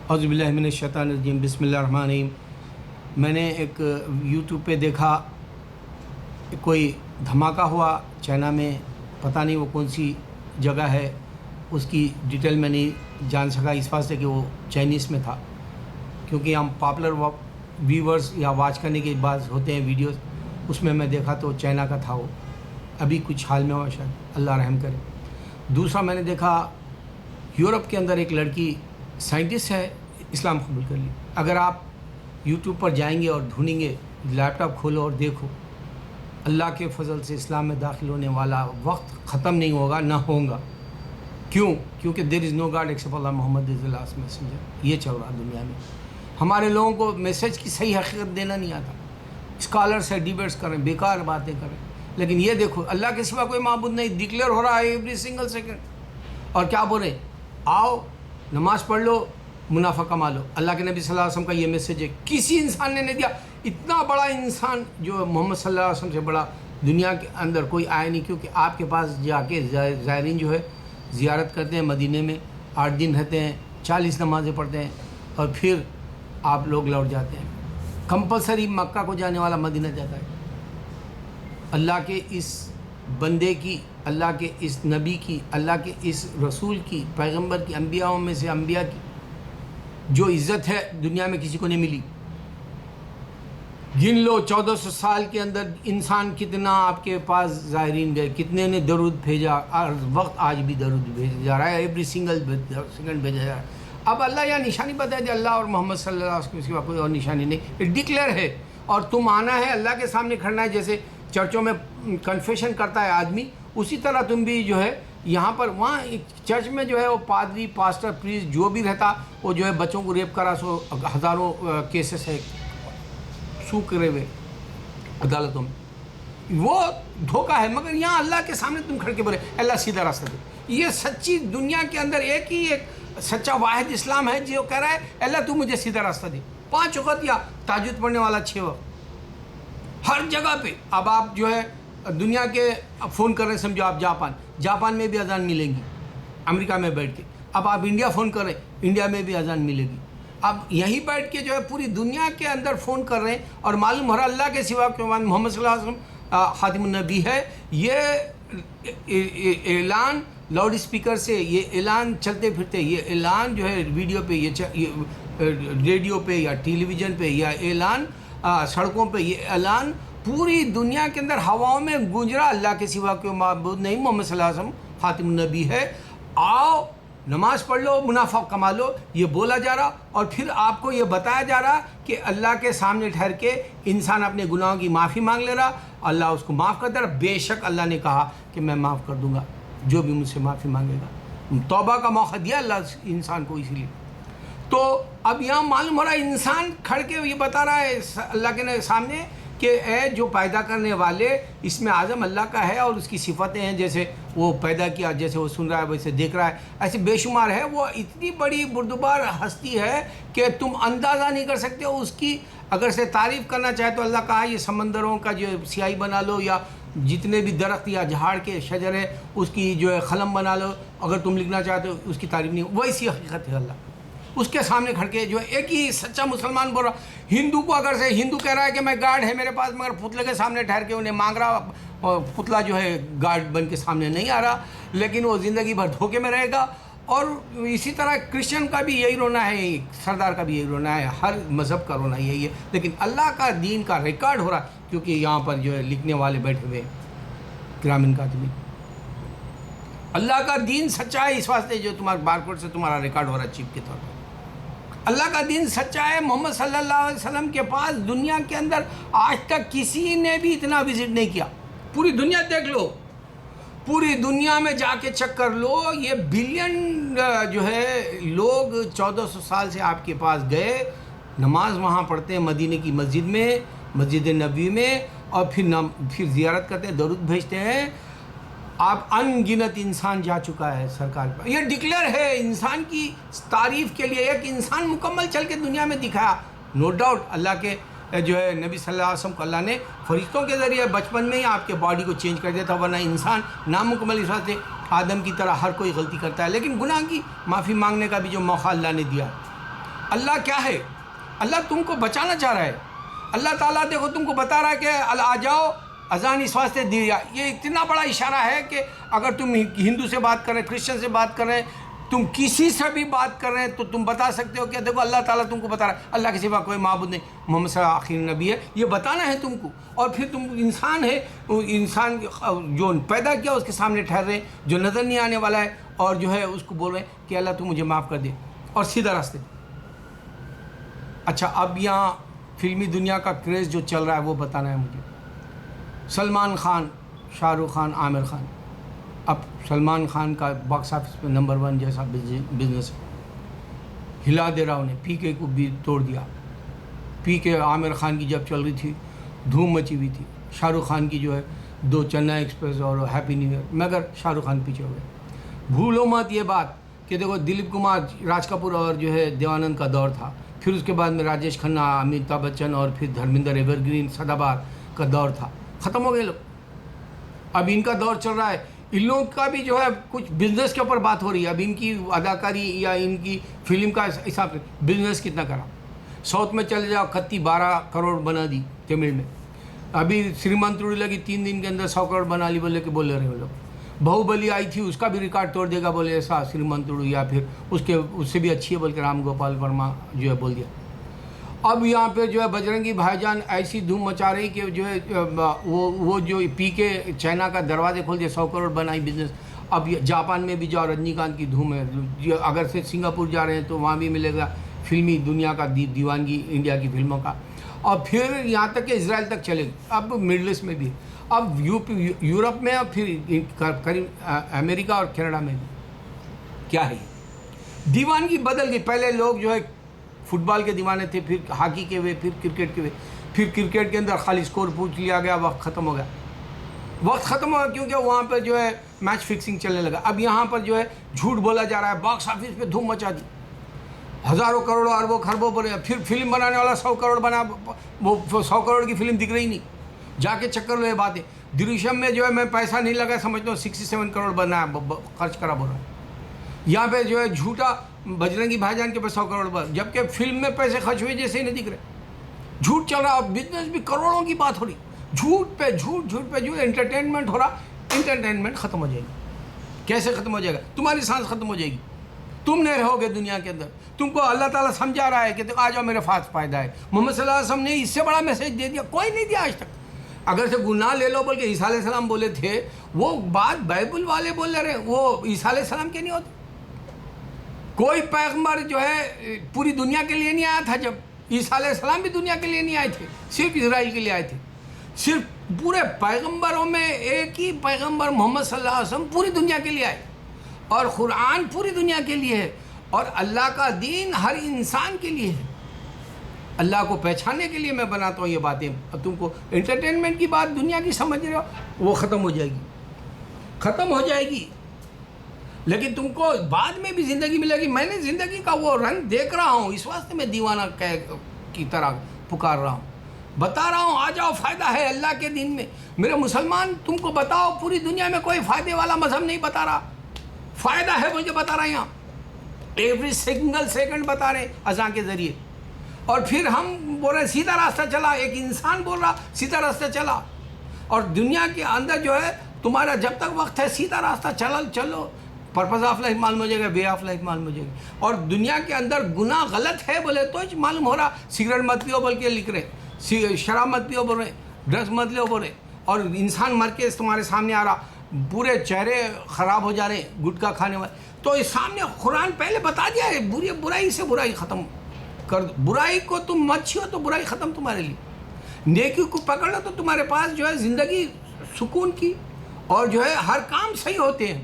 اعوذ باللہ من الشیطان الرجیم، بسم اللہ الرحمن الرحیم۔ میں نے ایک یوٹیوب پہ دیکھا کوئی دھماکہ ہوا چائنا میں، پتہ نہیں وہ کون سی جگہ ہے، اس کی ڈیٹیل میں نہیں جان سکا اس واسطے کہ وہ چائنیز میں تھا، کیونکہ ہم پاپولر ویورز یا واچ کرنے کے بعد ہوتے ہیں ویڈیوز، اس میں میں دیکھا تو چائنا کا تھا وہ، ابھی کچھ حال میں ہوا، شاید اللہ رحم کرے۔ دوسرا میں نے دیکھا یورپ کے اندر ایک لڑکی سائنٹسٹ ہے، اسلام قبول کر لی۔ اگر آپ یوٹیوب پر جائیں گے اور ڈھونڈیں گے، لیپ ٹاپ کھولو اور دیکھو، اللہ کے فضل سے اسلام میں داخل ہونے والا وقت ختم نہیں ہوگا، نہ ہوگا۔ کیوں؟ کیونکہ there is no God except Allah, Muhammad is the last messenger. یہ چل رہا دنیا میں۔ ہمارے لوگوں کو میسج کی صحیح حقیقت دینا نہیں آتا، اسکالرس ہے، ڈیبیٹس کریں، بیکار باتیں کریں، لیکن یہ دیکھو اللہ کے سوا کوئی معبود نہیں، ڈکلیئر ہو رہا ہے ایوری سنگل سیکنڈ۔ اور کیا بول رہے ہیں؟ آؤ نماز پڑھ لو، منافع کما لو۔ اللہ کے نبی صلی اللہ علیہ وسلم کا یہ میسج ہے، کسی انسان نے نہیں دیا۔ اتنا بڑا انسان جو محمد صلی اللہ علیہ وسلم سے بڑا دنیا کے اندر کوئی آیا نہیں، کیونکہ آپ کے پاس جا کے زائرین جو ہے زیارت کرتے ہیں، مدینے میں 8 دن رہتے ہیں، 40 نمازیں پڑھتے ہیں، اور پھر آپ لوگ لوٹ جاتے ہیں۔ کمپلسری مکہ کو جانے والا مدینہ جاتا ہے۔ اللہ کے اس بندے کی، اللہ کے اس نبی کی، اللہ کے اس رسول کی، پیغمبر کی، انبیاءوں میں سے انبیاء کی جو عزت ہے دنیا میں کسی کو نہیں ملی۔ گن لو 1400 سال کے اندر انسان کتنا آپ کے پاس زائرین گئے، کتنے نے درود بھیجا، ہر وقت آج بھی درود بھیجا جا رہا ہے، ایوری سنگل سیکنڈ بھیجا جا رہا ہے۔ اب اللہ یہ نشانی بتا دے، اللہ اور محمد صلی اللہ علیہ وسلم کے سوا کوئی اور نشانی نہیں، یہ ڈکلیئر ہے۔ اور تم آنا ہے اللہ کے سامنے کھڑنا ہے، جیسے چرچوں میں کنفیشن کرتا ہے آدمی، اسی طرح تم بھی جو ہے یہاں پر، وہاں چرچ میں جو ہے وہ پادری، پاسٹر، پریسٹ جو بھی رہتا، وہ جو ہے بچوں کو ریپ کرا، سو ہزاروں کیسز ہے سو کرے ہوئے عدالتوں میں، وہ دھوکہ ہے۔ مگر یہاں اللہ کے سامنے تم کھڑ کے بولے اللہ سیدھا راستہ دے۔ یہ سچی دنیا کے اندر ایک ہی ایک سچا واحد اسلام ہے جو کہہ رہا ہے اللہ تو مجھے سیدھا راستہ دے۔ 5 وقت یا تہجد پڑھنے والا 6 وقت ہر جگہ پہ۔ اب آپ جو ہے دنیا کے فون کر رہے ہیں، سمجھو آپ جاپان میں بھی اذان ملیں گی امریکہ میں بیٹھ کے۔ اب آپ انڈیا فون کر رہے ہیں، انڈیا میں بھی اذان ملے گی۔ اب یہیں بیٹھ کے جو ہے پوری دنیا کے اندر فون کر رہے ہیں، اور معلوم ہو رہا اللہ کے سوا کہ محمد صلی اللہ علیہ وسلم خاتم النبی ہے۔ یہ اعلان لاؤڈ اسپیکر سے، یہ اعلان چلتے پھرتے، یہ اعلان جو ہے ویڈیو پہ، یہ ریڈیو پہ یا ٹیلی ویژن پہ، یا اعلان سڑکوں پہ، یہ اعلان پوری دنیا کے اندر ہواؤں میں گونج رہا، اللہ کے سوا کوئی معبود نہیں، محمد صلی اللہ علیہ وسلم خاتم النبی ہے۔ آؤ نماز پڑھ لو، منافع کما لو، یہ بولا جا رہا، اور پھر آپ کو یہ بتایا جا رہا کہ اللہ کے سامنے ٹھہر کے انسان اپنے گناہوں کی معافی مانگ لے رہا، اللہ اس کو معاف کر دے رہا۔ بے شک اللہ نے کہا کہ میں معاف کر دوں گا جو بھی مجھ سے معافی مانگے گا۔ توبہ کا موقع دیا اللہ انسان کو، اسی لیے تو اب یہاں معلوم ہو رہا ہے انسان کھڑ کے یہ بتا رہا ہے اللہ کے سامنے کہ اے جو پیدا کرنے والے، اس میں اعظم اللہ کا ہے، اور اس کی صفتیں ہیں، جیسے وہ پیدا کیا، جیسے وہ سن رہا ہے، ویسے دیکھ رہا ہے، ایسے بے شمار ہے۔ وہ اتنی بڑی بردبار ہستی ہے کہ تم اندازہ نہیں کر سکتے اس کی۔ اگر سے تعریف کرنا چاہے تو اللہ کہا یہ سمندروں کا جو سیاہی بنا لو، یا جتنے بھی درخت یا جھاڑ کے شجر ہے اس کی جو ہے قلم بنا لو، اگر تم لکھنا چاہتے ہو اس کی تعریف نہیں، ویسی حقیقت ہے اللہ۔ اس کے سامنے کھڑ کے جو ایک ہی سچا مسلمان بول رہا، ہندو کو اگر سے ہندو کہہ رہا ہے کہ میں گاڈ ہے میرے پاس، مگر پتلے کے سامنے ٹھہر کے انہیں مانگ رہا، اور پتلا جو ہے گاڈ بن کے سامنے نہیں آ رہا، لیکن وہ زندگی بھر دھوکے میں رہے گا۔ اور اسی طرح کرسچن کا بھی یہی رونا ہے، سردار کا بھی یہی رونا ہے، ہر مذہب کا رونا یہی ہے، لیکن اللہ کا دین کا ریکارڈ ہو رہا ہے، کیونکہ یہاں پر جو ہے لکھنے والے بیٹھے ہوئے کرامن کاتبین۔ اللہ کا دین سچا ہے، اس واسطے جو تمہارے بارکوڈ سے تمہارا ریکارڈ ہو رہا ہے چپ کے طور پر۔ اللہ کا دین سچا ہے۔ محمد صلی اللہ علیہ وسلم کے پاس دنیا کے اندر آج تک کسی نے بھی اتنا وزٹ نہیں کیا۔ پوری دنیا دیکھ لو، پوری دنیا میں جا کے چیک کر لو، یہ بلین جو ہے لوگ 1400 سال سے آپ کے پاس گئے، نماز وہاں پڑھتے ہیں مدینے کی مسجد میں، مسجد نبوی میں، اور پھر زیارت کرتے ہیں، درود بھیجتے ہیں۔ آپ ان گنت انسان جا چکا ہے سرکار پر، یہ ڈکلیئر ہے انسان کی تعریف کے لیے۔ ایک انسان مکمل چل کے دنیا میں دکھایا، نو ڈاؤٹ اللہ کے جو ہے نبی صلی اللہ علیہ وسلم کو اللہ نے فرشتوں کے ذریعے بچپن میں ہی آپ کے باڈی کو چینج کر دیا تھا، ورنہ انسان نامکمل، اس واسطے آدم کی طرح ہر کوئی غلطی کرتا ہے، لیکن گناہ کی معافی مانگنے کا بھی جو موقع اللہ نے دیا۔ اللہ کیا ہے؟ اللہ تم کو بچانا چاہ رہا ہے. اللہ تعالیٰ دیکھو تم کو بتا رہا ہے کہ آ جاؤ، اذان اس واسطے دیا. یہ اتنا بڑا اشارہ ہے کہ اگر تم ہندو سے بات کر رہے ہیں، کرسچن سے بات کر رہے ہیں، تم کسی سے بھی بات کر رہے ہیں تو تم بتا سکتے ہو کہ دیکھو اللہ تعالیٰ تم کو بتا رہا ہے اللہ کے سوا کوئی معبود نہیں، محمد صلی اللہ علیہ وسلم آخری نبی ہے. یہ بتانا ہے تم کو. اور پھر تم انسان ہے، انسان جو پیدا کیا اس کے سامنے ٹھہر رہے ہیں، جو نظر نہیں آنے والا ہے، اور جو ہے اس کو بول رہے ہیں کہ اللہ تو مجھے معاف کر دے اور سیدھا راستے. اچھا اب یہاں فلمی دنیا کا کریز جو چل رہا ہے وہ بتانا ہے مجھے. سلمان خان، شاہ رخ خان، عامر خان. اب سلمان خان کا باکس آفس پہ نمبر 1 جیسا بزنس ہے، ہلا دے رہا انہیں. پی کے کو بھی توڑ دیا. پی کے عامر خان کی جب چل رہی تھی دھوم مچی ہوئی تھی. شاہ رخ خان کی جو ہے 2 چنئی ایکسپریس اور ہیپی نیو ایئر، مگر شاہ رخ خان پیچھے ہو گئے. بھولو مت یہ بات کہ دیکھو دلیپ کمار، راج کپور اور جو ہے دیوانند کا دور تھا، پھر اس کے بعد میں راجیش کھنہ، امیتابھ بچن اور پھر دھرمیندر ایور گرین سدا بہار کا دور تھا. ختم ہو گئے لوگ. اب ان کا دور چل رہا ہے. ان لوگوں کا بھی جو ہے کچھ بزنس کے اوپر بات ہو رہی ہے. اب ان کی اداکاری یا ان کی فلم کا حساب سے بزنس کتنا کرا. ساؤتھ میں چلے جاؤ، 12 کروڑ بنا دی تمل میں. ابھی سریمنتوڑی لگی 3 دن کے اندر 100 کروڑ بنا لی بولے کہ بول رہے ہیں وہ لوگ. بہوبلی آئی تھی اس کا بھی ریکارڈ توڑ دے گا بولے ایسا سریمنتوڑی، یا پھر اس سے بھی اچھی ہے بول کے رام گوپال ورما جو ہے بول دیا. اب یہاں پہ جو ہے بجرنگی بھائی جان ایسی دھوم مچا رہی کہ جو ہے وہ جو پی کے چائنا کا دروازے کھول دیا، 100 کروڑ بنائی بزنس. اب جاپان میں بھی جاؤ، رجنی کانت کی دھوم ہے. اگر سے سنگاپور جا رہے ہیں تو وہاں بھی ملے گا فلمی دنیا کا دیوانگی انڈیا کی فلموں کا. اور پھر یہاں تک کہ اسرائیل تک چلے گا. اب مڈل ایسٹ میں بھی، اب یورپ میں، اور پھر قریب امریکہ اور کینیڈا میں بھی. کیا ہے یہ دیوانگی بدل گئی. پہلے لوگ جو ہے فٹ بال کے دیوانے تھے، پھر ہاکی کے ہوئے، پھر کرکٹ کے ہوئے. پھر کرکٹ کے اندر خالی اسکور پوچھ لیا گیا، وقت ختم ہو گیا. وقت ختم ہو گیا کیونکہ وہاں پہ جو ہے میچ فکسنگ چلنے لگا. اب یہاں پر جو ہے جھوٹ بولا جا رہا ہے. باکس آفس پہ دھوم مچا دی، ہزاروں کروڑوں اربوں خربوں بنے. پھر فلم بنانے والا 100 کروڑ بنا، وہ 100 کروڑ کی فلم دکھ رہی نہیں. جا کے چکر لو یہ باتیں. درشم میں جو ہے میں پیسہ نہیں لگا سمجھتا ہوں 67 کروڑ بنا خرچ کرا بول رہا ہوں. یہاں پہ جو ہے جھوٹا بجرنگی بھائی جان کے پاس 100 کروڑ بنا، جبکہ فلم میں پیسے خرچ ہوئے جیسے ہی نہیں دکھ رہے. جھوٹ چل رہا. اور بزنس بھی کروڑوں کی بات ہو رہی. جھوٹ پہ جھوٹ، جھوٹ پہ جھوٹ. انٹرٹینمنٹ ہو رہا. انٹرٹینمنٹ ختم ہو جائے گی. کیسے ختم ہو جائے گا؟ تمہاری سانس ختم ہو جائے گی. تم نہیں رہو گے دنیا کے اندر. تم کو اللہ تعالیٰ سمجھا رہا ہے کہ آ جاؤ میرے پاس فائدہ ہے. محمد صلی اللہ علیہ وسلم نے اس سے بڑا میسج دے دیا، کوئی نہیں دیا آج تک. اگر سے گناہ لے لو بول کے عیسیٰ علیہ السلام بولے تھے، وہ بات بائبل والے بول رہے ہیں، وہ عیسیٰ علیہ السلام کے نہیں ہوتے. کوئی پیغمبر جو ہے پوری دنیا کے لیے نہیں آیا تھا. جب عیسیٰ علیہ السلام بھی دنیا کے لیے نہیں آئے تھے، صرف اسرائیل کے لیے آئے تھے. صرف پورے پیغمبروں میں ایک ہی پیغمبر محمد صلی اللہ علیہ وسلم پوری دنیا کے لیے آئے، اور قرآن پوری دنیا کے لیے ہے، اور اللہ کا دین ہر انسان کے لیے ہے. اللہ کو پہچاننے کے لیے میں بناتا ہوں یہ باتیں. اب تم کو انٹرٹینمنٹ کی بات دنیا کی سمجھ رہے ہو، وہ ختم ہو جائے گی، ختم ہو جائے گی. لیکن تم کو بعد میں بھی زندگی ملے گی. میں نے زندگی کا وہ رنگ دیکھ رہا ہوں، اس واسطے میں دیوانہ کی طرح پکار رہا ہوں، بتا رہا ہوں آ جاؤ، فائدہ ہے اللہ کے دین میں. میرے مسلمان تم کو بتاؤ، پوری دنیا میں کوئی فائدے والا مذہب نہیں بتا رہا. فائدہ ہے مجھے بتا رہا ہے، یہاں ایوری سنگل سیکنڈ بتا رہے اذان کے ذریعے. اور پھر ہم بول رہے ہیں سیدھا راستہ چلا. ایک انسان بول رہا سیدھا راستہ چلا. اور دنیا کے اندر جو ہے تمہارا جب تک وقت ہے سیدھا راستہ چلو. پرپز آف لائف معلوم ہو جائے گا، وے آف لائف معلوم ہو جائے گی. اور دنیا کے اندر گناہ غلط ہے بولے تو معلوم ہو رہا. سگریٹ مت پیو بول کے لکھ رہے، شراب مت پیو بول رہے، ڈرگس مت لو بول رہے. اور انسان مر کے تمہارے سامنے آ رہا، پورے چہرے خراب ہو جا رہے ہیں گٹکا کھانے والے. تو اس سامنے قرآن پہلے بتا دیا ہے، برائی سے برائی ختم کر دو. برائی کو تم مت چھو تو برائی ختم تمہارے لیے. نیکی کو پکڑ لو تو تمہارے پاس جو ہے زندگی سکون کی، اور جو ہے ہر کام صحیح ہوتے ہیں.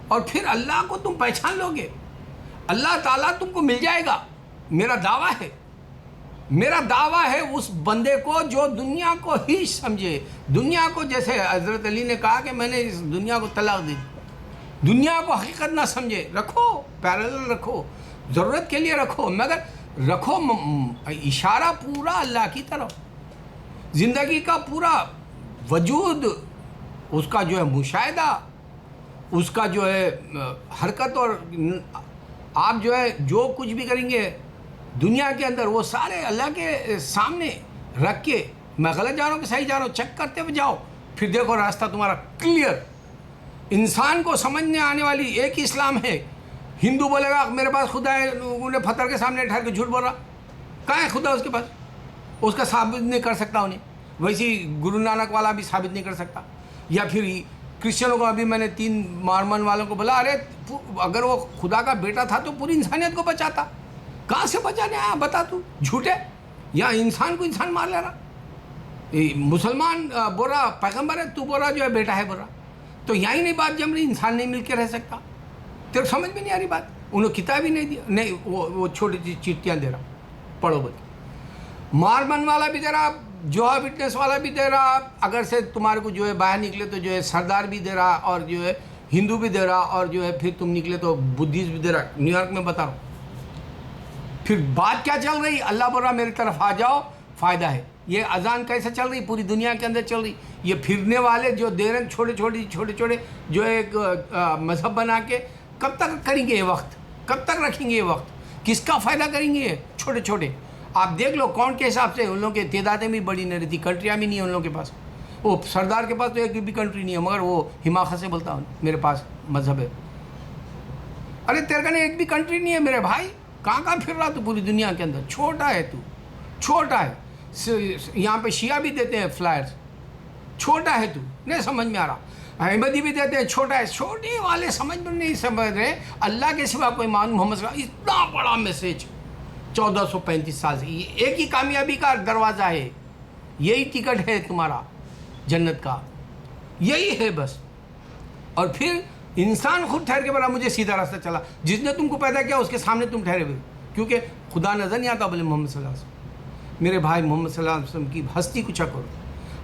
اور پھر اللہ کو تم پہچان لو گے، اللہ تعالیٰ تم کو مل جائے گا. میرا دعویٰ ہے، میرا دعویٰ ہے اس بندے کو جو دنیا کو ہی سمجھے. دنیا کو جیسے حضرت علی نے کہا کہ میں نے اس دنیا کو طلاق دی. دنیا کو حقیقت نہ سمجھے. رکھو پیرالل، رکھو ضرورت کے لیے رکھو، مگر رکھو اشارہ پورا اللہ کی طرف. زندگی کا پورا وجود، اس کا جو ہے مشاہدہ، اس کا جو ہے حرکت، اور آپ جو ہے جو کچھ بھی کریں گے دنیا کے اندر وہ سارے اللہ کے سامنے رکھ کے میں غلط جا رہا ہوں کہ صحیح جا رہا ہوں چیک کرتے ہوئے جاؤ، پھر دیکھو راستہ تمہارا کلیئر. انسان کو سمجھنے آنے والی ایک ہی اسلام ہے. ہندو بولے گا میرے پاس خدا ہے، انہیں پتھر کے سامنے ٹھہر کے جھوٹ بول رہا. کہاں ہے خدا اس کے پاس؟ اس کا ثابت نہیں کر سکتا انہیں. ویسے گرو نانک والا بھی ثابت نہیں کر سکتا. یا پھر کرسچنوں کو ابھی میں نے 3 مارمن والوں کو بولا ارے اگر وہ خدا کا بیٹا تھا تو پوری انسانیت کو بچاتا. کہاں سے بچانے آیا بتا تو؟ جھوٹے. یا انسان کو انسان مار لے رہا. مسلمان بول رہا پیغمبر ہے، تو بول رہا جو ہے بیٹا ہے بول رہا. تو یہاں ہی نہیں بات جم رہی، انسان نہیں مل کے رہ سکتا. تیرے سمجھ میں نہیں آ رہی بات. انہوں کتاب ہی نہیں دیا، نہیں وہ چھوٹی سی چٹیاں دے رہا پڑھو بول. مارمن والا بھی دے رہا، جوہا وٹنس والا بھی دے رہا. اگر سے تمہارے کو جو ہے باہر نکلے تو جو ہے سردار بھی دے رہا، اور جو ہے ہندو بھی دے رہا، اور جو ہے پھر تم نکلے تو بدھسٹ بھی دے رہا. نیو یارک میں بتا رہا ہوں. پھر بات کیا چل رہی؟ اللہ بول رہا میری طرف آ جاؤ فائدہ ہے. یہ اذان کیسے چل رہی؟ پوری دنیا کے اندر چل رہی. یہ پھرنے والے جو دے رہے چھوٹے چھوٹے جو ایک مذہب بنا کے کب تک کریں گے یہ وقت؟ کب تک رکھیں گے یہ وقت؟ کس کا فائدہ کریں گے یہ چھوٹے چھوٹے؟ آپ دیکھ لو کون کے حساب سے ان لوگوں کی تعدادیں بھی بڑی نہیں رہتی، کنٹریاں بھی نہیں ہیں ان لوگوں کے پاس. وہ سردار کے پاس تو ایک بھی کنٹری نہیں ہے، مگر وہ حماقت سے بولتا ہوں میرے پاس مذہب ہے. ارے تیرے کنے ایک بھی کنٹری نہیں ہے میرے بھائی. کہاں پھر رہا تو پوری دنیا کے اندر؟ چھوٹا ہے تو، چھوٹا ہے. یہاں پہ شیعہ بھی دیتے ہیں فلائرز. چھوٹا ہے تو، نہیں سمجھ میں آ رہا. احمدی بھی دیتے ہیں چھوٹا ہے. چھوٹے والے سمجھ میں نہیں سمجھ رہے اللہ کے سوا کوئی مان محمد صلی اللہ علیہ وسلم. اتنا بڑا میسیج 1435 سال سے، یہ ایک ہی کامیابی کا دروازہ ہے. یہی ٹکٹ ہے تمہارا جنت کا، یہی ہے بس. اور پھر انسان خود ٹھہر کے بولا مجھے سیدھا راستہ چلا. جس نے تم کو پیدا کیا اس کے سامنے تم ٹھہرے ہوئے، کیونکہ خدا نظر نہیں آتا بولے محمد صلی اللہ علیہ وسلم. میرے بھائی محمد صلی اللہ علیہ وسلم کی ہستی کو چیک کرو.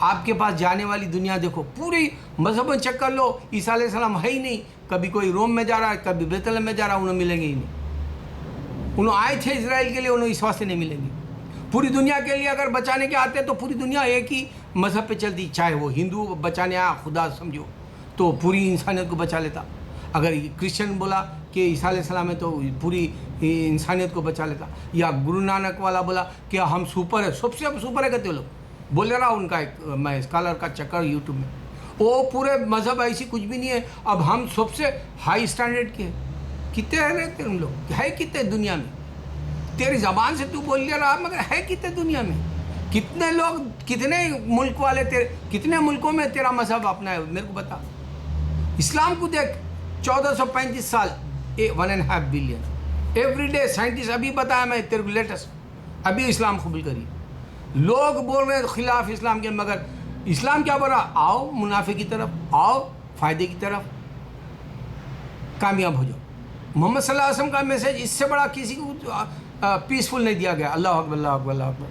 آپ کے پاس جانے والی دنیا دیکھو، پوری مذہب میں چیک کر لو. عیسیٰ علیہ السلام ہے ہی نہیں. کبھی کوئی روم میں جا رہا ہے، کبھی بیت لحم میں جا رہا ہے، انہیں ملیں گے ہی نہیں. انہوں آئے تھے اسرائیل کے لیے، انہوں اس واسطے نہیں ملیں گے. پوری دنیا کے لیے اگر بچانے کے آتے تو پوری دنیا ایک ہی مذہب پہ چلتی. چاہے وہ ہندو بچانے آیا خدا سمجھو تو پوری انسانیت کو بچا لیتا. اگر کرسچن بولا کہ عیسیٰ علیہ السلام ہے تو پوری انسانیت کو بچا لیتا. یا گرو نانک والا بولا کہ ہم سپر ہے، سب سے سپر ہے کہتے وہ لوگ. بولے رہا ان کا ایک میں اسکالر کا چکر یوٹیوب میں. وہ پورے مذہب ایسی کچھ بھی نہیں ہے. اب ہم سب سے ہائی اسٹینڈرڈ کے کتنے رہتے ان لوگ؟ ہے کتنے دنیا میں؟ تیری زبان سے تو بول لے رہا مگر ہے کتنے دنیا میں؟ کتنے لوگ، کتنے ملک والے تیرے، کتنے ملکوں میں تیرا مذہب اپنا ہے میرے کو بتا. اسلام کو دیکھ 1435 سال 1.5 بلین ایوری ڈے. سائنٹسٹ ابھی بتایا میں تیرے کو لیٹسٹ ابھی اسلام قبول کری. لوگ بول رہے ہیں خلاف اسلام کے، مگر اسلام کیا بول رہا؟ آؤ منافع کی طرف، آؤ فائدے کی طرف، کامیاب ہو جاؤ. محمد صلی اللہ علیہ وسلم کا میسیج اس سے بڑا کسی کو پیسفل نہیں دیا گیا. اللہ اکبر اللہ اکبر اللہ اکبر.